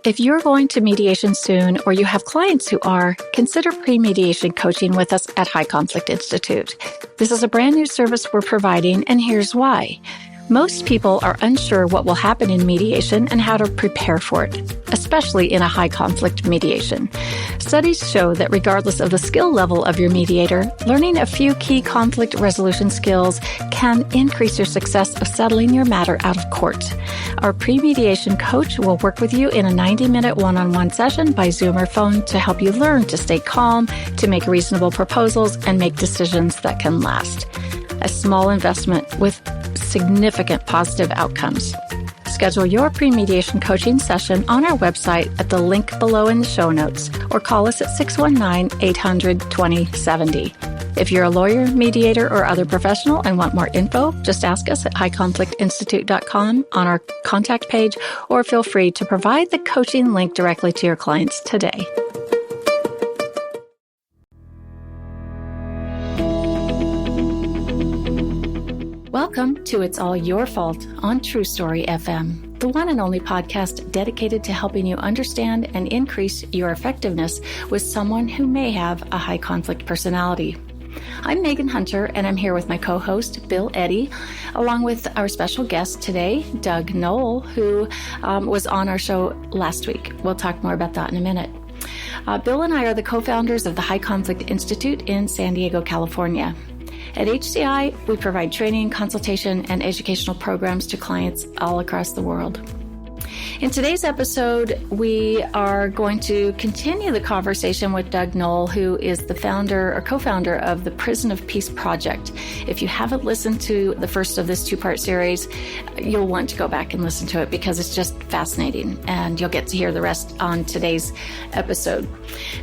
If you're going to mediation soon or you have clients who are, consider pre-mediation coaching with us at High Conflict Institute. This is a brand new service we're providing, and here's why. Most people are unsure what will happen in mediation and how to prepare for it, especially in a high conflict mediation. Studies show that regardless of the skill level of your mediator, learning a few key conflict resolution skills can increase your success of settling your matter out of court. Our pre-mediation coach will work with you in a 90-minute one-on-one session by Zoom or phone to help you learn to stay calm, to make reasonable proposals, and make decisions that can last. A small investment with significant positive outcomes. Schedule your pre-mediation coaching session on our website at the link below in the show notes or call us at 619-800-2070. If you're a lawyer, mediator, or other professional and want more info, just ask us at highconflictinstitute.com on our contact page, or feel free to provide the coaching link directly to your clients today. Welcome to It's All Your Fault on True Story FM, the one and only podcast dedicated to helping you understand and increase your effectiveness with someone who may have a high conflict personality. I'm Megan Hunter, and I'm here with my co-host, Bill Eddy, along with our special guest today, Doug Noll, who was on our show last week. We'll talk more about that in a minute. Bill and I are the co-founders of the High Conflict Institute in San Diego, California. At HCI, we provide training, consultation, and educational programs to clients all across the world. In today's episode, we are going to continue the conversation with Doug Noll, who is the founder or co-founder of the Prison of Peace Project. If you haven't listened to the first of this two-part series, you'll want to go back and listen to it because it's just fascinating, and you'll get to hear the rest on today's episode.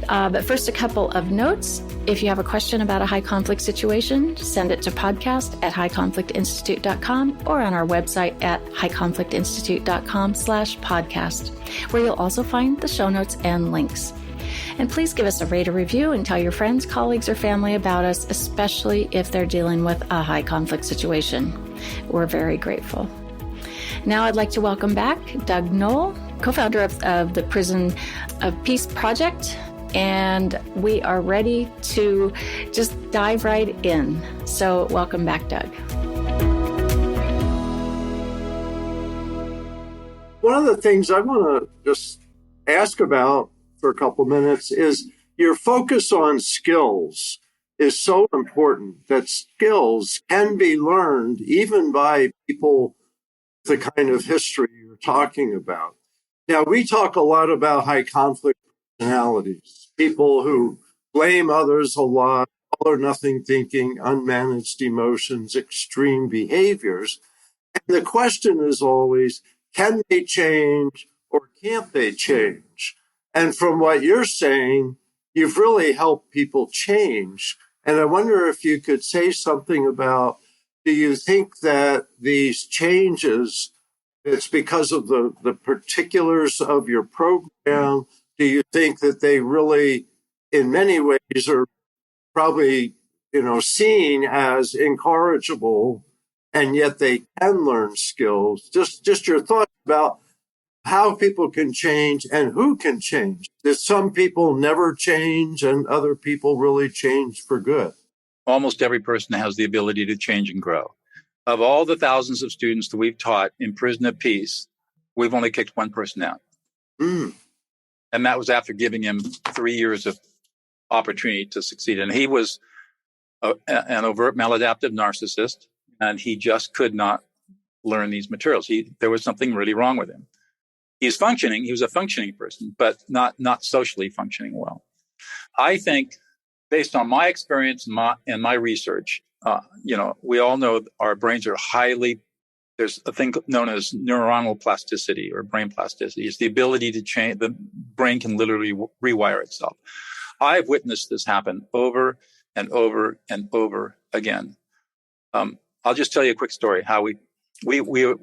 But first, a couple of notes. If you have a question about a high conflict situation, send it to podcast@highconflictinstitute.com or on our website at highconflictinstitute.com/podcast, where you'll also find the show notes and links. And please give us a rate or review and tell your friends, colleagues, or family about us, especially if they're dealing with a high conflict situation. We're very grateful. Now I'd like to welcome back Doug Noll, co-founder of the Prison of Peace Project. And we are ready to just dive right in. So welcome back, Doug. One of the things I want to just ask about for a couple minutes is your focus on skills is so important, that skills can be learned even by people with the kind of history you're talking about. Now, we talk a lot about high conflict personalities, people who blame others a lot, all or nothing thinking, unmanaged emotions, extreme behaviors. And the question is always, can they change or can't they change? And from what you're saying, you've really helped people change. And I wonder if you could say something about, do you think that these changes, it's because of the particulars of your program? Do you think that they really, in many ways, are probably, seen as incorrigible, and yet they can learn skills? Just your thoughts about how people can change and who can change. That some people never change and other people really change for good. Almost every person has the ability to change and grow. Of all the thousands of students that we've taught in Prison of Peace, we've only kicked one person out. And that was after giving him 3 years of opportunity to succeed. And he was an overt maladaptive narcissist, and he just could not learn these materials. There was something really wrong with him. He's functioning. He was a functioning person, but not socially functioning well. I think, based on my experience and my research, we all know our brains are there's a thing known as neuronal plasticity or brain plasticity. It's the ability to change. The brain can literally rewire itself. I've witnessed this happen over and over and over again. I'll just tell you a quick story. How we were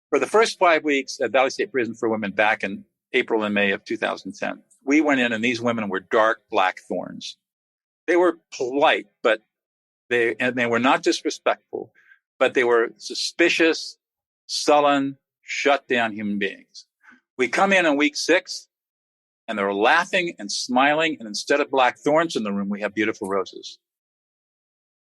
for the first 5 weeks at Valley State Prison for Women back in April and May of 2010. We went in, and these women were dark black thorns. They were polite, but they were not disrespectful, but they were suspicious, sullen, shut down human beings. We come in on week 6, and they're laughing and smiling, and instead of black thorns in the room, we have beautiful roses.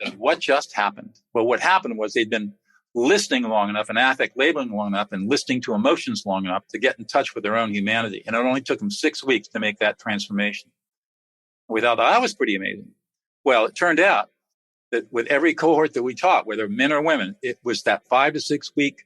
And what just happened? Well, what happened was they'd been listening long enough and affect labeling long enough and listening to emotions long enough to get in touch with their own humanity. And it only took them 6 weeks to make that transformation. We thought that was pretty amazing. Well, it turned out that with every cohort that we taught, whether men or women, it was that 5 to 6 week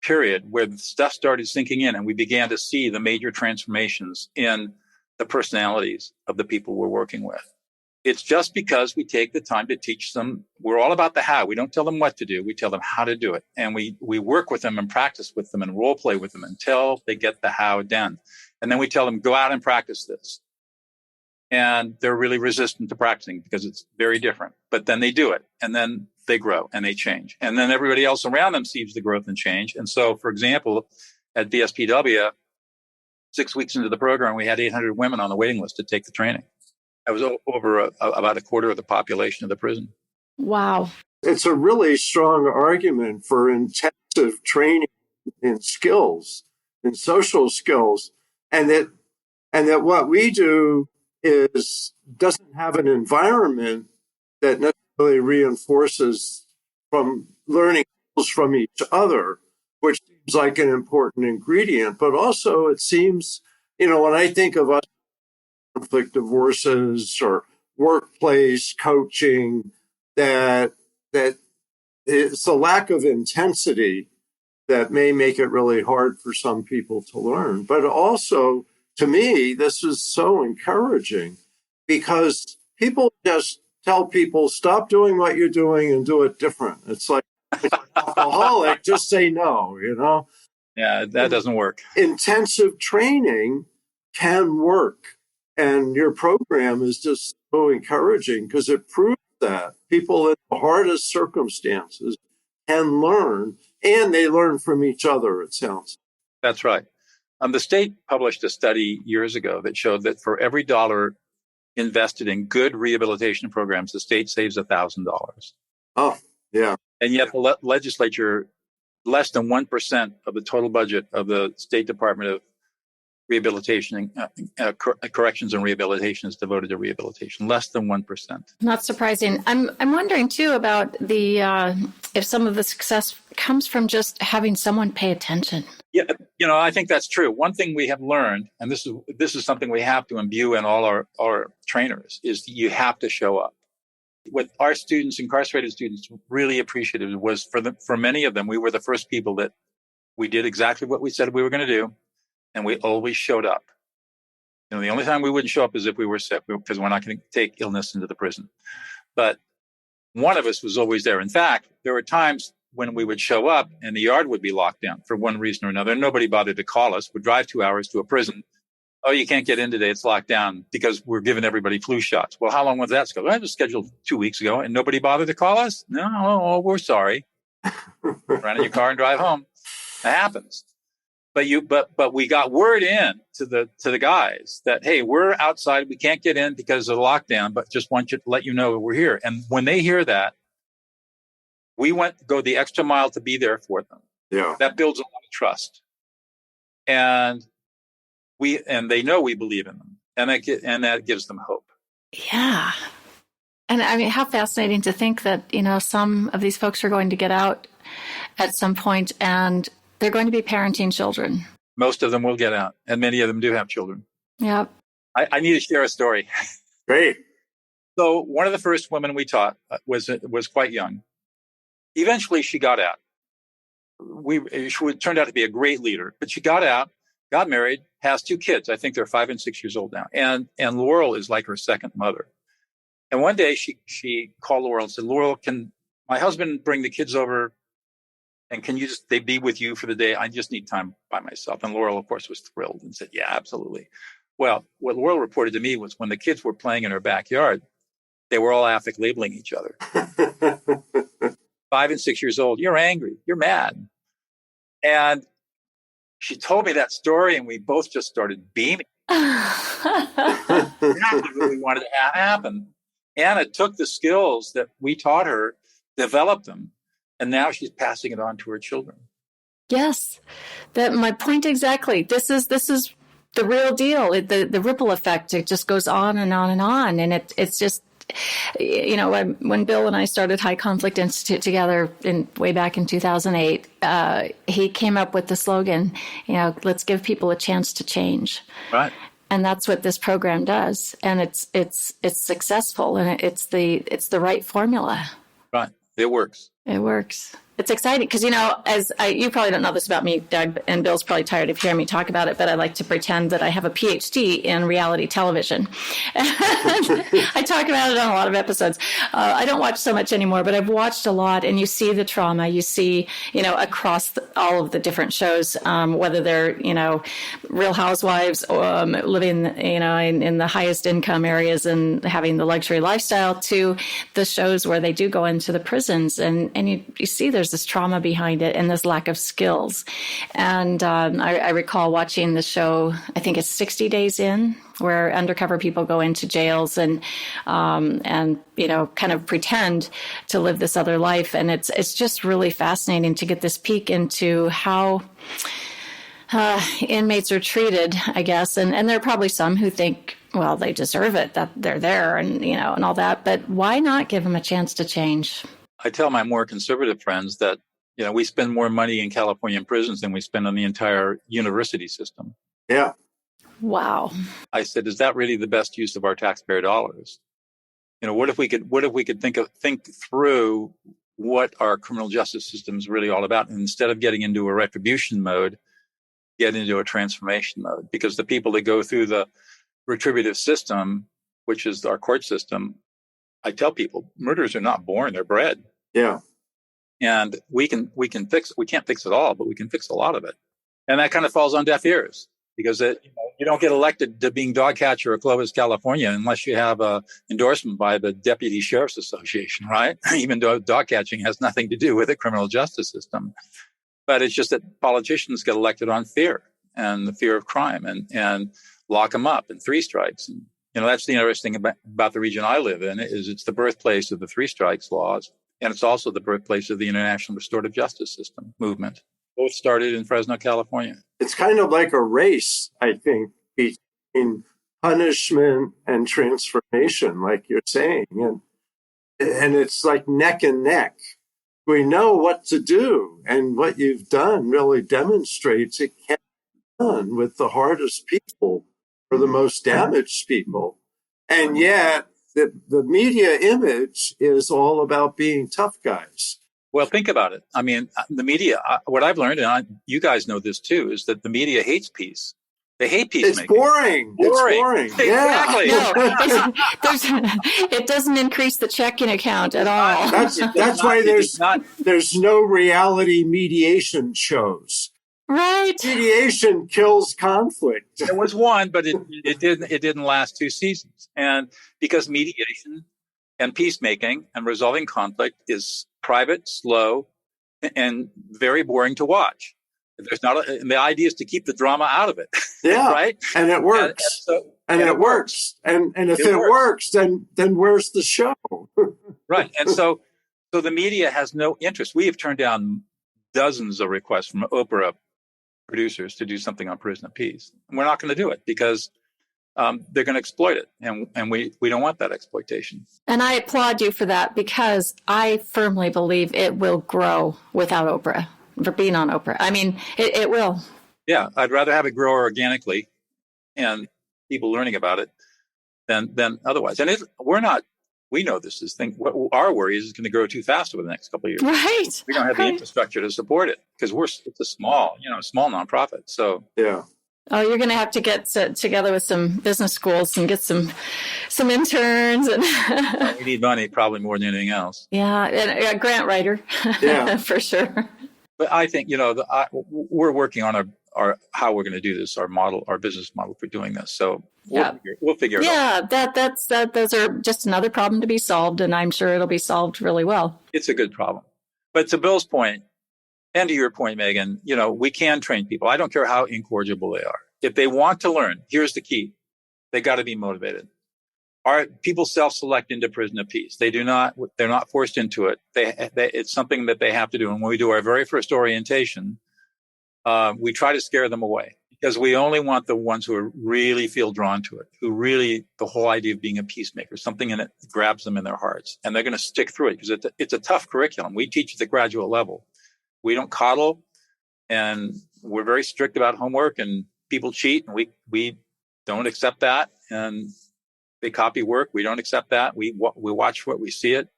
period where the stuff started sinking in, and we began to see the major transformations in the personalities of the people we're working with. It's just because we take the time to teach them. We're all about the how. We don't tell them what to do. We tell them how to do it. And we work with them and practice with them and role play with them until they get the how done. And then we tell them, go out and practice this. And they're really resistant to practicing because it's very different. But then they do it, and then they grow and they change. And then everybody else around them sees the growth and change. And so, for example, at BSPW, 6 weeks into the program, we had 800 women on the waiting list to take the training. That was over about a quarter of the population of the prison. Wow. It's a really strong argument for intensive training in skills, in social skills, and that what we do doesn't have an environment that necessarily reinforces from learning skills from each other, which seems like an important ingredient. But also it seems, when I think of us, conflict divorces or workplace coaching, that it's a lack of intensity that may make it really hard for some people to learn. But also, to me, this is so encouraging because people just tell people, stop doing what you're doing and do it different. It's like an alcoholic, just say no, Yeah, that doesn't work. Intensive training can work. And your program is just so encouraging because it proves that people in the hardest circumstances can learn, and they learn from each other, it sounds. That's right. The state published a study years ago that showed that for every dollar invested in good rehabilitation programs, the state saves $1,000. Oh, yeah. And yet the legislature, less than 1% of the total budget of the State Department of Rehabilitation, corrections and rehabilitation is devoted to rehabilitation, less than 1%. Not surprising. I'm wondering too about the if some of the success comes from just having someone pay attention. Yeah, I think that's true. One thing we have learned, and this is something we have to imbue in all our trainers, is that you have to show up. What our students, incarcerated students, really appreciated was for many of them, we were the first people that we did exactly what we said we were going to do. And we always showed up. The only time we wouldn't show up is if we were sick, because we're not going to take illness into the prison. But one of us was always there. In fact, there were times when we would show up and the yard would be locked down for one reason or another. And nobody bothered to call us. We'd drive 2 hours to a prison. Oh, you can't get in today. It's locked down because we're giving everybody flu shots. Well, how long was that scheduled? That was scheduled 2 weeks ago, and nobody bothered to call us? No, we're sorry. Run in your car and drive home. That happens. But we got word in to the guys that, hey, we're outside. We can't get in because of the lockdown, but just want you to let you know we're here. And when they hear that, we go the extra mile to be there for them. Yeah. That builds a lot of trust. And they know we believe in them. And that gives them hope. Yeah. And I mean, how fascinating to think that, some of these folks are going to get out at some point and they're going to be parenting children. Most of them will get out, and many of them do have children. Yep. I need to share a story. Great. So one of the first women we taught was quite young. Eventually, she got out. She turned out to be a great leader, but she got out, got married, has 2 kids. I think they're 5 and 6 years old now. And Laurel is like her second mother. And one day she called Laurel and said, Laurel, can my husband bring the kids over? And can they be with you for the day? I just need time by myself. And Laurel, of course, was thrilled and said, yeah, absolutely. Well, what Laurel reported to me was when the kids were playing in her backyard, they were all affect labeling each other. 5 and 6 years old, you're angry, you're mad. And she told me that story, and we both just started beaming. That's what we wanted to happen. Anna took the skills that we taught her, developed them, and now she's passing it on to her children. Yes, that my point exactly. This is the real deal. The ripple effect. It just goes on and on and on, and it's just, when Bill and I started High Conflict Institute together way back in 2008, he came up with the slogan, let's give people a chance to change. Right. And that's what this program does, and it's successful, and it's the right formula. Right. It works. It works. It's exciting because, you probably don't know this about me, Doug, and Bill's probably tired of hearing me talk about it, but I like to pretend that I have a PhD in reality television. I talk about it on a lot of episodes. I don't watch so much anymore, but I've watched a lot, and you see the trauma. You see, across all of the different shows, whether they're, Real Housewives, living, in the highest income areas and having the luxury lifestyle, to the shows where they do go into the prisons, and you see there's this trauma behind it and this lack of skills. And I recall watching the show, I think it's 60 Days In, where undercover people go into jails and kind of pretend to live this other life. And it's just really fascinating to get this peek into how inmates are treated, I guess. And there are probably some who think, well, they deserve it, that they're there and, and all that. But why not give them a chance to change? I tell my more conservative friends that, we spend more money in California prisons than we spend on the entire university system. Yeah. Wow. I said, is that really the best use of our taxpayer dollars? What if we could think through what our criminal justice system is really all about, and instead of getting into a retribution mode, get into a transformation mode? Because the people that go through the retributive system, which is our court system, I tell people, murders are not born; they're bred. Yeah. And we can't fix it all, but we can fix a lot of it. And that kind of falls on deaf ears, because you don't get elected to being dog catcher of Clovis, California, unless you have a endorsement by the Deputy Sheriff's Association, right? Even though dog catching has nothing to do with the criminal justice system. But it's just that politicians get elected on fear and the fear of crime, and lock them up in 3 strikes. And that's the interesting about the region I live in, is it's the birthplace of the 3 strikes laws. And it's also the birthplace of the International Restorative Justice System movement. Both started in Fresno, California. It's kind of like a race, I think, between punishment and transformation, like you're saying. And it's like neck and neck. We know what to do, and what you've done really demonstrates it can be done with the hardest people or the most damaged people. And yet, the media image is all about being tough guys. Well, think about it. I mean, the media, what I've learned, and you guys know this too, is that the media hates peace. They hate peacemaking. It's boring. It's boring. Exactly. Yeah. No, it doesn't increase the checking account at all. That's why there's no reality mediation shows. Right. Mediation kills conflict. There was one, but it didn't last 2 seasons. And because mediation and peacemaking and resolving conflict is private, slow, and very boring to watch. There's not and the idea is to keep the drama out of it. Yeah. Right? And it works. And it works. And if it works, then where's the show? Right. And so the media has no interest. We have turned down dozens of requests from Oprah producers to do something on Prison of Peace. And we're not going to do it because they're going to exploit it. And we don't want that exploitation. And I applaud you for that, because I firmly believe it will grow without Oprah, for being on Oprah. I mean, it will. Yeah. I'd rather have it grow organically and people learning about it than otherwise. And we know this is thing. Our worry is it's going to grow too fast over the next couple of years. Right. We don't have the infrastructure to support it, because it's a small nonprofit. So yeah. Oh, you're going to have to get together with some business schools and get some interns. And we need money probably more than anything else. Yeah, and a grant writer. Yeah, for sure. But I think we're working on our how we're going to do this, our business model for doing this. So we'll figure it out. Yeah, those are just another problem to be solved, and I'm sure it'll be solved really well. It's a good problem. But to Bill's point, and to your point, Megan, we can train people. I don't care how incorrigible they are. If they want to learn, here's the key. They got to be motivated. Our people self-select into Prison of Peace. They're not forced into it. It's something that they have to do. And when we do our very first orientation, We try to scare them away because we only want the ones who really feel drawn to it, who really, the whole idea of being a peacemaker, something in it grabs them in their hearts, and they're going to stick through it because it's a tough curriculum. We teach at the graduate level. We don't coddle, and we're very strict about homework, and people cheat, and we don't accept that. And they copy work. We don't accept that. We watch what we see it.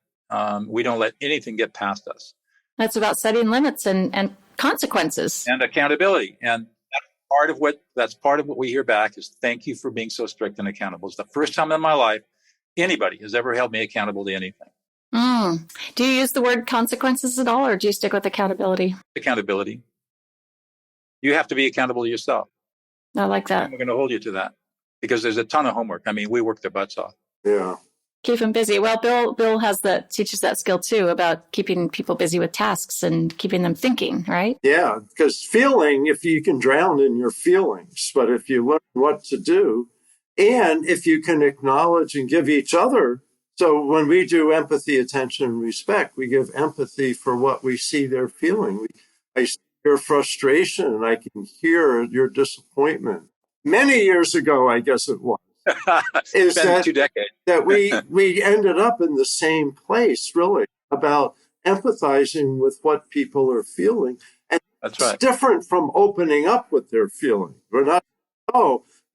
We don't let anything get past us. That's about setting limits and consequences. And accountability. And that's part of what we hear back is thank you for being so strict and accountable. It's the first time in my life anybody has ever held me accountable to anything. Do you use the word consequences at all, or do you stick with accountability? Accountability. You have to be accountable to yourself. I like that. And we're going to hold you to that because there's a ton of homework. I mean, we work their butts off. Yeah. Keep them busy. Well, Bill teaches that skill too, about keeping people busy with tasks and keeping them thinking, right? Yeah, because feeling, if you can drown in your feelings, but if you learn what to do, and if you can acknowledge and give each other. So when we do empathy, attention, and respect, we give empathy for what we see they're feeling. I see your frustration, and I can hear your disappointment. Many years ago, I guess it was. It's been 2 decades. that we ended up in the same place, really, about empathizing with what people are feeling. And that's right. It's different from opening up what they're feeling. We're not,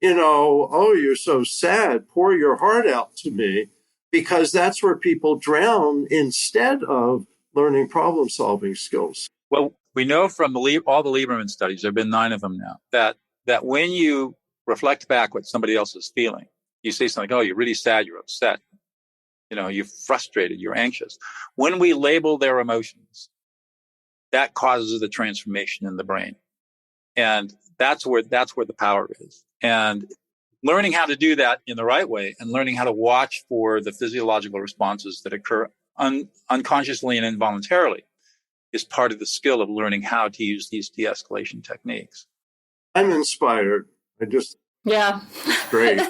you're so sad, pour your heart out to me, because that's where people drown instead of learning problem-solving skills. Well, we know from all the Lieberman studies, there have been 9 of them now, that when you reflect back what somebody else is feeling, you say something, oh, you're really sad, you're upset, you're frustrated, you're anxious. When we label their emotions, that causes the transformation in the brain. And that's where the power is. And learning how to do that in the right way and learning how to watch for the physiological responses that occur unconsciously and involuntarily is part of the skill of learning how to use these de-escalation techniques. I'm inspired. Yeah. Great.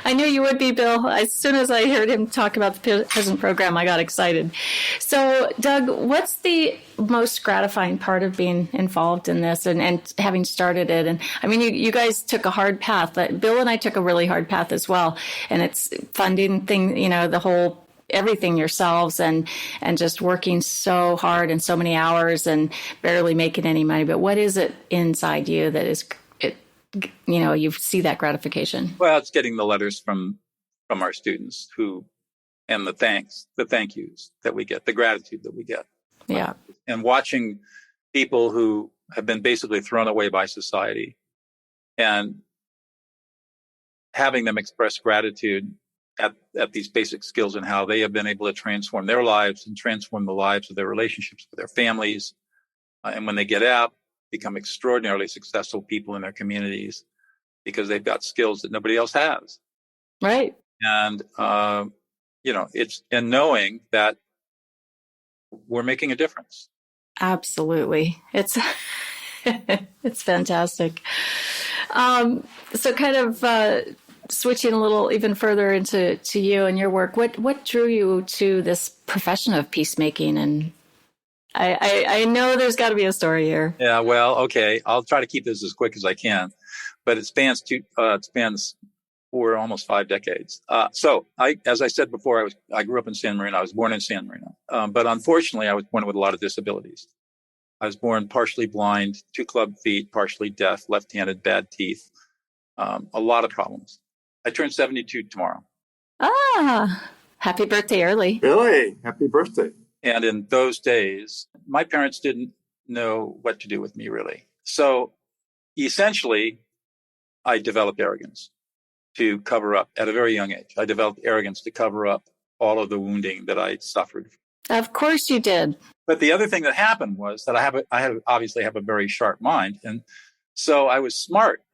I knew you would be, Bill. As soon as I heard him talk about the prison program, I got excited. So, Doug, what's the most gratifying part of being involved in this and having started it? And I mean, you guys took a hard path. Bill and I took a really hard path as well. And it's funding thing, the whole everything yourselves and just working so hard and so many hours and barely making any money. But what is it inside you that is you see that gratification? Well, it's getting the letters from our students and the thank yous that we get, the gratitude that we get. Yeah. And watching people who have been basically thrown away by society and having them express gratitude at these basic skills and how they have been able to transform their lives and transform the lives of their relationships with their families. And when they get out, become extraordinarily successful people in their communities because they've got skills that nobody else has. Right. And, it's in knowing that we're making a difference. Absolutely. It's, it's fantastic. So kind of, switching a little even further into you and your work, what drew you to this profession of peacemaking? And I know there's got to be a story here. Yeah, well, okay. I'll try to keep this as quick as I can, but it spans 4, almost 5 decades. So as I said before, I grew up in San Marino. I was born in San Marino. But unfortunately, I was born with a lot of disabilities. I was born partially blind, 2 club feet, partially deaf, left-handed, bad teeth, a lot of problems. I turned 72 tomorrow. Happy birthday early. Really? Happy birthday. And in those days, my parents didn't know what to do with me, really. So essentially, I developed arrogance to cover up at a very young age. I developed arrogance to cover up all of the wounding that I suffered. Of course you did. But the other thing that happened was that I obviously have a very sharp mind. And so I was smart,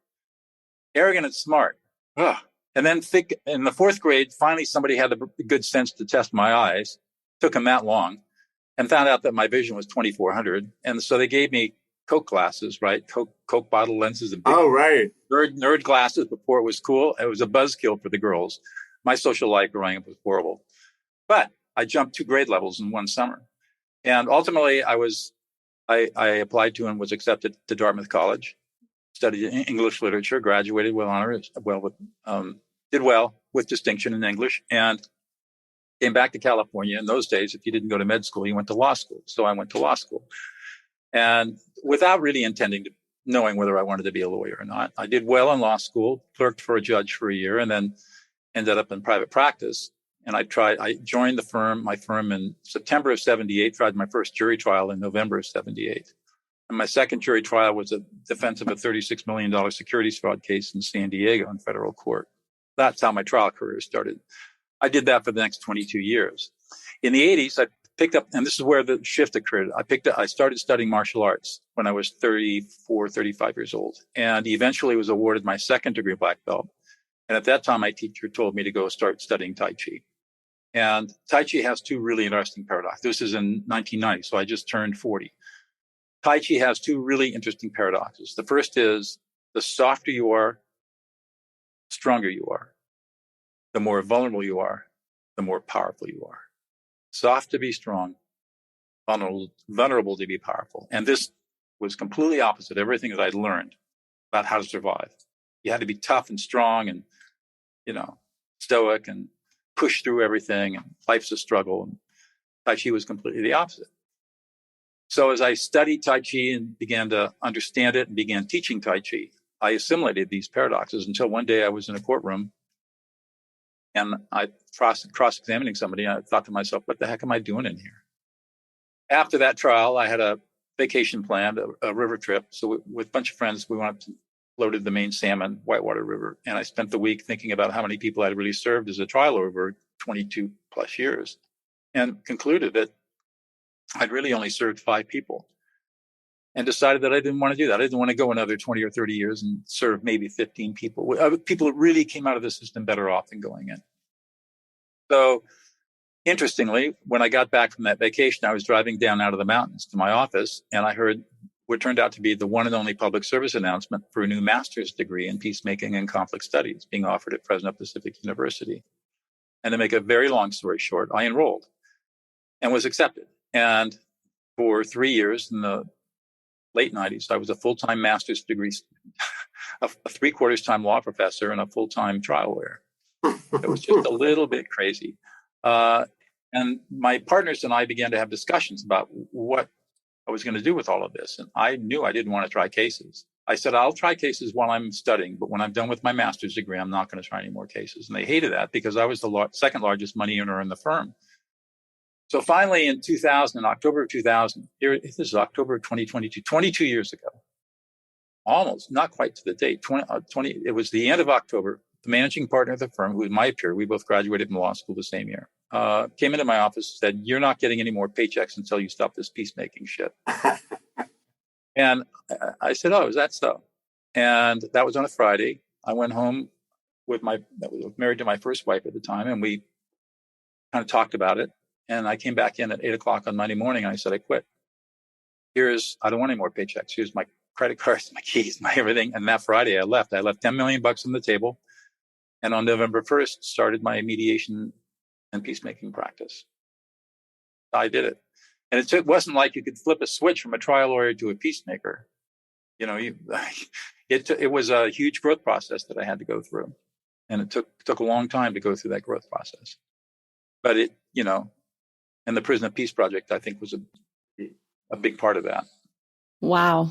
arrogant and smart. Ugh. And then in the 4th grade, finally somebody had the good sense to test my eyes. Took them that long and found out that my vision was 2400. And so they gave me Coke glasses, right? Coke bottle lenses. And big right. Nerd glasses before it was cool. It was a buzzkill for the girls. My social life growing up was horrible. But I jumped 2 grade levels in one summer. And ultimately, I was I applied to and was accepted to Dartmouth College, studied English literature, graduated with honors, did well with distinction in English, and came back to California. In those days, if you didn't go to med school, you went to law school. So I went to law school. And without really knowing whether I wanted to be a lawyer or not, I did well in law school, clerked for a judge for a year, and then ended up in private practice. And I joined my firm in September of 78, tried my first jury trial in November of 78. And my second jury trial was a defense of a $36 million securities fraud case in San Diego in federal court. That's how my trial career started. I did that for the next 22 years. In the 80s, I picked up, and this is where the shift occurred. I started studying martial arts when I was 34, 35 years old, and eventually was awarded my second degree black belt. And at that time, my teacher told me to go start studying Tai Chi. And Tai Chi has two really interesting paradoxes. This is in 1990, so I just turned 40. Tai Chi has two really interesting paradoxes. The first is the softer you are, stronger you are. The more vulnerable you are, the more powerful you are. Soft to be strong, vulnerable to be powerful. And this was completely opposite everything that I'd learned about how to survive. You had to be tough and strong and, stoic and push through everything, and life's a struggle. And Tai Chi was completely the opposite. So as I studied Tai Chi and began to understand it and began teaching Tai Chi, I assimilated these paradoxes until one day I was in a courtroom and I cross-examining somebody, and I thought to myself, what the heck am I doing in here? After that trial, I had a vacation planned, a river trip. So with a bunch of friends, we went up to loaded the main salmon, Whitewater River. And I spent the week thinking about how many people I'd really served as a trial over 22 plus years, and concluded that I'd really only served 5 people, and decided that I didn't want to do that. I didn't want to go another 20 or 30 years and serve maybe 15 people. People that really came out of the system better off than going in. So interestingly, when I got back from that vacation, I was driving down out of the mountains to my office, and I heard what turned out to be the one and only public service announcement for a new master's degree in peacemaking and conflict studies being offered at Fresno Pacific University. And to make a very long story short, I enrolled and was accepted. And for 3 years in the late 90s, I was a full-time master's degree student, a 3/4 time law professor, and a full-time trial lawyer. It was just a little bit crazy. And my partners and I began to have discussions about what I was going to do with all of this. And I knew I didn't want to try cases. I said, I'll try cases while I'm studying, but when I'm done with my master's degree, I'm not going to try any more cases. And they hated that because I was the second largest money earner in the firm. So finally, in 2000, in October of 2000, this is October of 2022, 22 years ago, almost, not quite to the date, it was the end of October, the managing partner of the firm, who was my peer, we both graduated from law school the same year, came into my office and said, you're not getting any more paychecks until you stop this peacemaking shit. And I said, oh, is that so? And that was on a Friday. I went home I was married to my first wife at the time, and we kind of talked about it. And I came back in at 8:00 on Monday morning, and I said, I quit. I don't want any more paychecks. Here's my credit cards, my keys, my everything. And that Friday I left $10 million on the table. And on November 1st, started my mediation and peacemaking practice. I did it. And it wasn't like you could flip a switch from a trial lawyer to a peacemaker. It was a huge growth process that I had to go through. And it took a long time to go through that growth process. But and the Prison of Peace Project, I think, was a big part of that. Wow.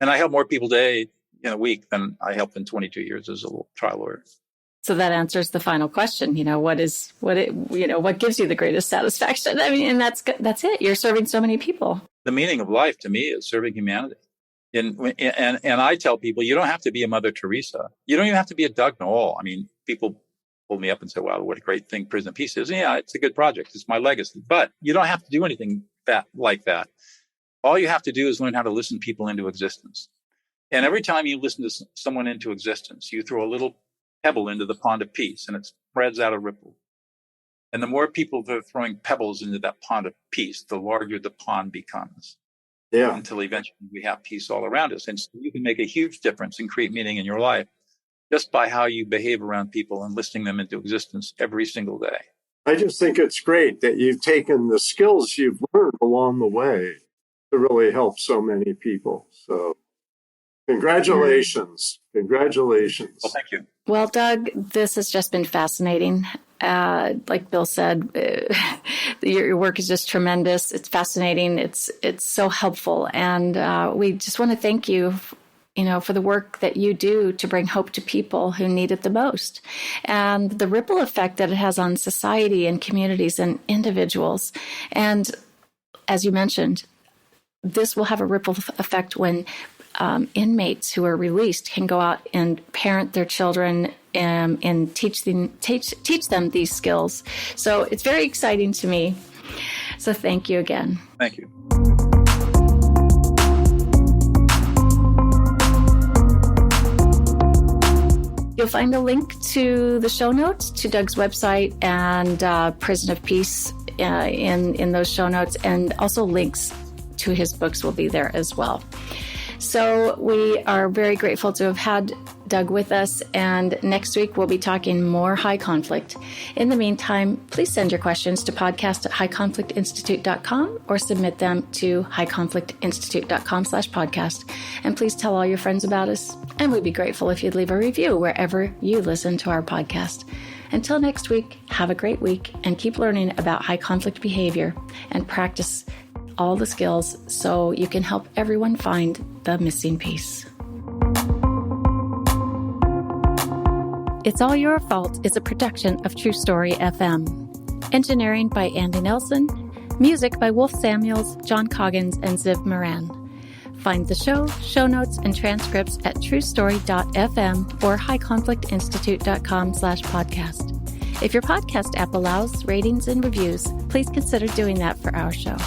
And I help more people today in a week than I helped in 22 years as a trial lawyer. So that answers the final question. What gives you the greatest satisfaction? I mean, and that's it. You're serving so many people. The meaning of life to me is serving humanity. And I tell people, you don't have to be a Mother Teresa. You don't even have to be a Doug Noll. I mean, people pull me up and say, wow, what a great thing Prison of Peace is. Yeah, it's a good project. It's my legacy. But you don't have to do anything like that. All you have to do is learn how to listen people into existence. And every time you listen to someone into existence, you throw a little pebble into the pond of peace, and it spreads out a ripple. And the more people that are throwing pebbles into that pond of peace, the larger the pond becomes. Yeah. Until eventually we have peace all around us. And so you can make a huge difference and create meaning in your life just by how you behave around people and listing them into existence every single day. I just think it's great that you've taken the skills you've learned along the way to really help so many people. So congratulations. Congratulations. Well, thank you. Well, Doug, this has just been fascinating. Like Bill said, your work is just tremendous. It's fascinating. It's so helpful. And we just want to thank you, for the work that you do to bring hope to people who need it the most, and the ripple effect that it has on society and communities and individuals. And as you mentioned, this will have a ripple effect when inmates who are released can go out and parent their children and teach them these skills. So it's very exciting to me. So thank you again. Thank you. You'll find a link to the show notes to Doug's website and Prison of Peace in those show notes, and also links to his books will be there as well. So we are very grateful to have had Doug with us, and next week we'll be talking more high conflict. In the meantime, please send your questions to podcast@highconflictinstitute.com or submit them to highconflictinstitute.com/podcast. And please tell all your friends about us, and we'd be grateful if you'd leave a review wherever you listen to our podcast. Until next week, have a great week and keep learning about high conflict behavior and practice all the skills so you can help everyone find the missing piece. It's All Your Fault is a production of True Story FM. Engineering by Andy Nelson. Music by Wolf Samuels, John Coggins, and Ziv Moran. Find the show notes, and transcripts at truestory.fm or highconflictinstitute.com/podcast. If your podcast app allows ratings and reviews, please consider doing that for our show.